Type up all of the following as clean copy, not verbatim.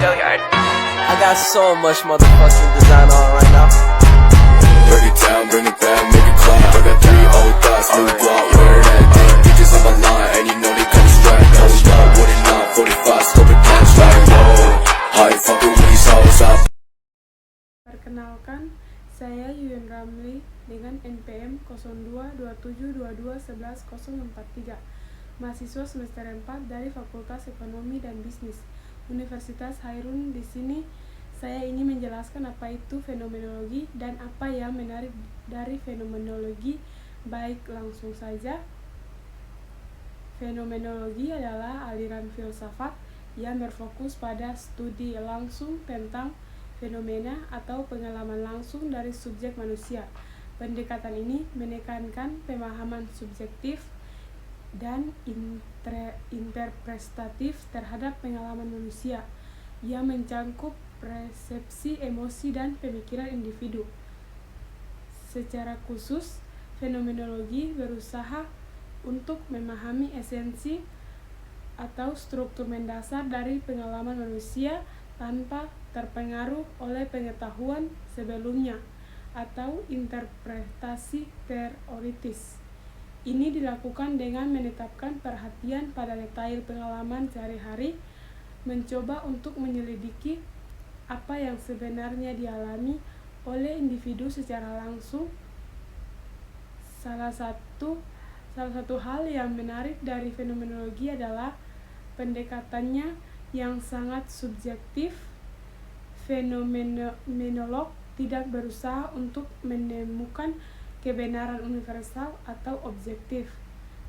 I got so much motherfucking design on right now. Break it down, bring it back, make it clap. I got 3 old thoughts, new block, where that day. Bitches on my line, and you know they come straight. Hold up, what it not, 45, scope it catch like whoa. How you fucking with these hoes up? Perkenalkan, saya Yuyun Ramli dengan NPM 0227221143, mahasiswa semester 4 dari Fakultas Ekonomi dan Bisnis, Universitas Hairun. Di sini saya ingin menjelaskan apa itu fenomenologi dan apa yang menarik dari fenomenologi. Baik, langsung saja. Fenomenologi adalah aliran filsafat yang berfokus pada studi langsung tentang fenomena atau pengalaman langsung dari subjek manusia. Pendekatan ini menekankan pemahaman subjektif dan interpretatif terhadap pengalaman manusia yang mencangkup persepsi, emosi, dan pemikiran individu. Secara khusus, fenomenologi berusaha untuk memahami esensi atau struktur mendasar dari pengalaman manusia tanpa terpengaruh oleh pengetahuan sebelumnya atau interpretasi teoritis. Ini dilakukan dengan menetapkan perhatian pada detail pengalaman sehari-hari, mencoba untuk menyelidiki apa yang sebenarnya dialami oleh individu secara langsung. Salah satu hal yang menarik dari fenomenologi adalah pendekatannya yang sangat subjektif. Fenomenolog tidak berusaha untuk menemukan kebenaran universal atau objektif,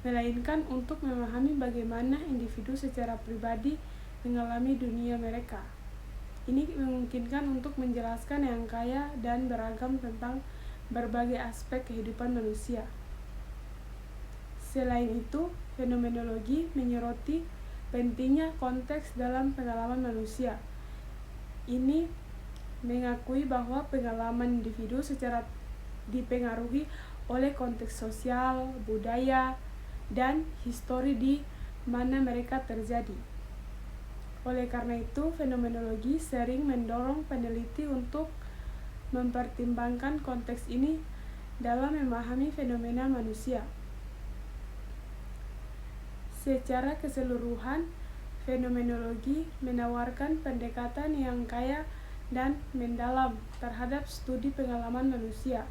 melainkan untuk memahami bagaimana individu secara pribadi mengalami dunia mereka. Ini memungkinkan untuk menjelaskan yang kaya dan beragam tentang berbagai aspek kehidupan manusia. Selain itu, fenomenologi menyoroti pentingnya konteks dalam pengalaman manusia. Ini mengakui bahwa pengalaman individu secara dipengaruhi oleh konteks sosial, budaya, dan histori di mana mereka terjadi. Oleh karena itu, fenomenologi sering mendorong peneliti untuk mempertimbangkan konteks ini dalam memahami fenomena manusia. Secara keseluruhan, fenomenologi menawarkan pendekatan yang kaya dan mendalam terhadap studi pengalaman manusia,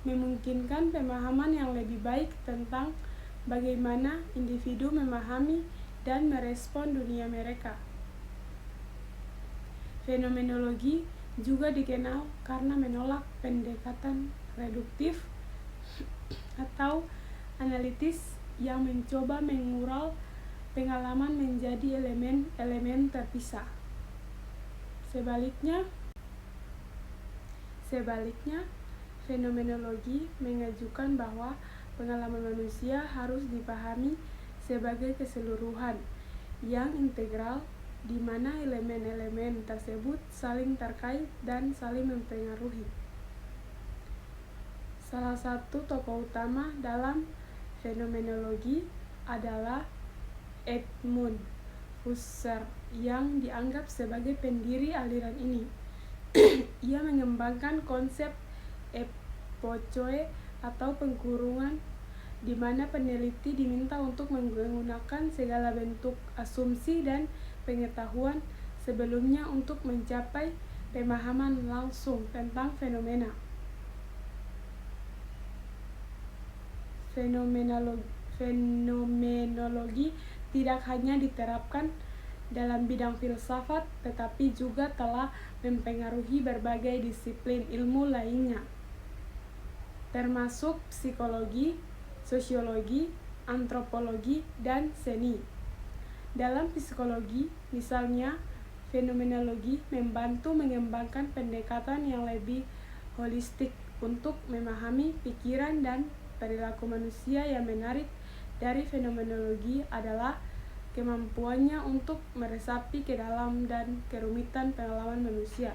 memungkinkan pemahaman yang lebih baik tentang bagaimana individu memahami dan merespon dunia mereka. Fenomenologi juga dikenal karena menolak pendekatan reduktif atau analitis yang mencoba mengural pengalaman menjadi elemen-elemen terpisah. Sebaliknya, fenomenologi mengajukan bahwa pengalaman manusia harus dipahami sebagai keseluruhan yang integral, di mana elemen-elemen tersebut saling terkait dan saling mempengaruhi. Salah satu tokoh utama dalam fenomenologi adalah Edmund Husserl yang dianggap sebagai pendiri aliran ini. Ia mengembangkan konsep epoche atau pengkurungan, di mana peneliti diminta untuk menggunakan segala bentuk asumsi dan pengetahuan sebelumnya untuk mencapai pemahaman langsung tentang fenomena. Fenomenologi tidak hanya diterapkan dalam bidang filsafat, tetapi juga telah mempengaruhi berbagai disiplin ilmu lainnya, termasuk psikologi, sosiologi, antropologi, dan seni. Dalam psikologi, misalnya, fenomenologi membantu mengembangkan pendekatan yang lebih holistik untuk memahami pikiran dan perilaku manusia. Yang menarik dari fenomenologi adalah kemampuannya untuk meresapi ke dalam dan kerumitan pengalaman manusia,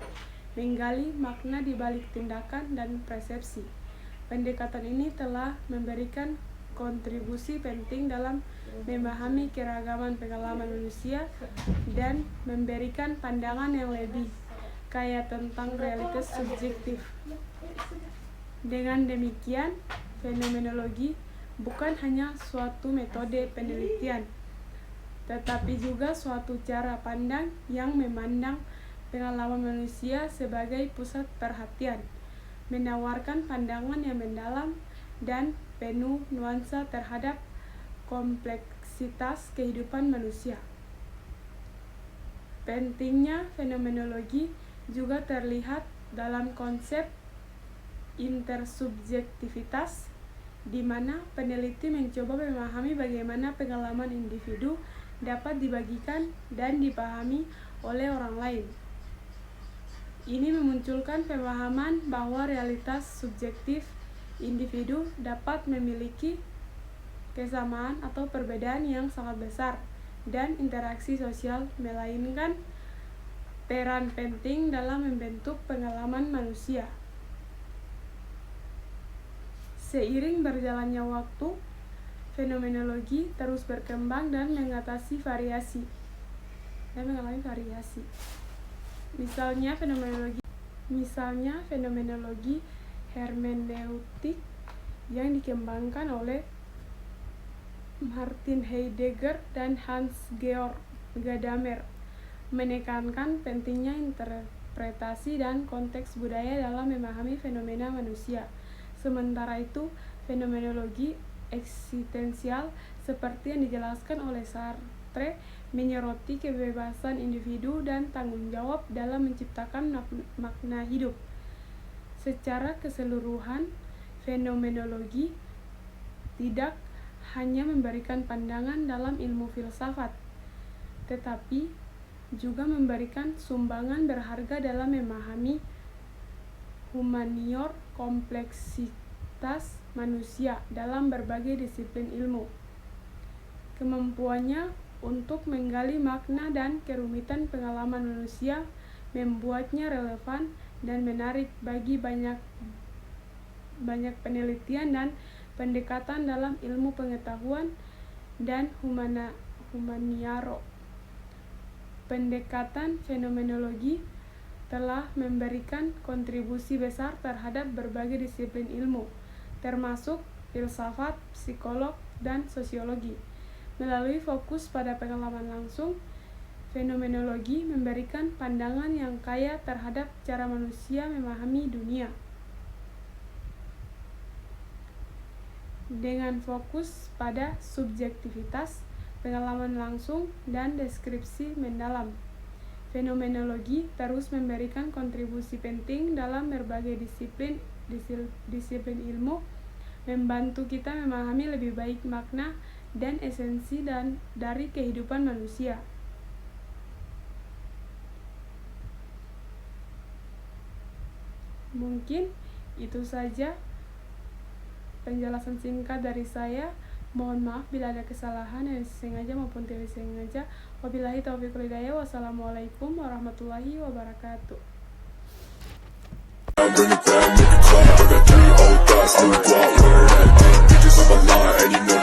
menggali makna di balik tindakan dan persepsi. Pendekatan ini telah memberikan berkontribusi penting dalam memahami keragaman pengalaman manusia dan memberikan pandangan yang lebih kaya tentang realitas subjektif. Dengan demikian, fenomenologi bukan hanya suatu metode penelitian, tetapi juga suatu cara pandang yang memandang pengalaman manusia sebagai pusat perhatian, menawarkan pandangan yang mendalam dan penuh nuansa terhadap kompleksitas kehidupan manusia. Pentingnya fenomenologi juga terlihat dalam konsep intersubjektivitas, di mana peneliti mencoba memahami bagaimana pengalaman individu dapat dibagikan dan dipahami oleh orang lain. Ini memunculkan pemahaman bahwa realitas subjektif individu dapat memiliki kesamaan atau perbedaan yang sangat besar, dan interaksi sosial memainkan peran penting dalam membentuk pengalaman manusia. Seiring berjalannya waktu, fenomenologi terus berkembang dan mengalami variasi. Misalnya fenomenologi hermeneutik yang dikembangkan oleh Martin Heidegger dan Hans-Georg Gadamer menekankan pentingnya interpretasi dan konteks budaya dalam memahami fenomena manusia. Sementara itu, fenomenologi eksistensial seperti yang dijelaskan oleh Sartre menyoroti kebebasan individu dan tanggung jawab dalam menciptakan makna hidup. Secara keseluruhan, fenomenologi tidak hanya memberikan pandangan dalam ilmu filsafat, tetapi juga memberikan sumbangan berharga dalam memahami humanior kompleksitas manusia dalam berbagai disiplin ilmu. Kemampuannya untuk menggali makna dan kerumitan pengalaman manusia membuatnya relevan dan menarik bagi banyak penelitian dan pendekatan dalam ilmu pengetahuan dan humaniora. Pendekatan fenomenologi telah memberikan kontribusi besar terhadap berbagai disiplin ilmu, termasuk filsafat, psikolog, dan sosiologi. Melalui fokus pada pengalaman langsung, fenomenologi memberikan pandangan yang kaya terhadap cara manusia memahami dunia. Dengan fokus pada subjektivitas, pengalaman langsung, dan deskripsi mendalam, fenomenologi terus memberikan kontribusi penting dalam berbagai disiplin ilmu, membantu kita memahami lebih baik makna dan esensi dari kehidupan manusia. Mungkin itu saja penjelasan singkat dari saya. Mohon maaf bila ada kesalahan yang sengaja maupun tidak sengaja. Wabillahi taufiq wal hidayah. Wassalamualaikum warahmatullahi wabarakatuh. Bring it back, make it clap. I got 3 old thoughts, new block, where that bitches on my line, and you know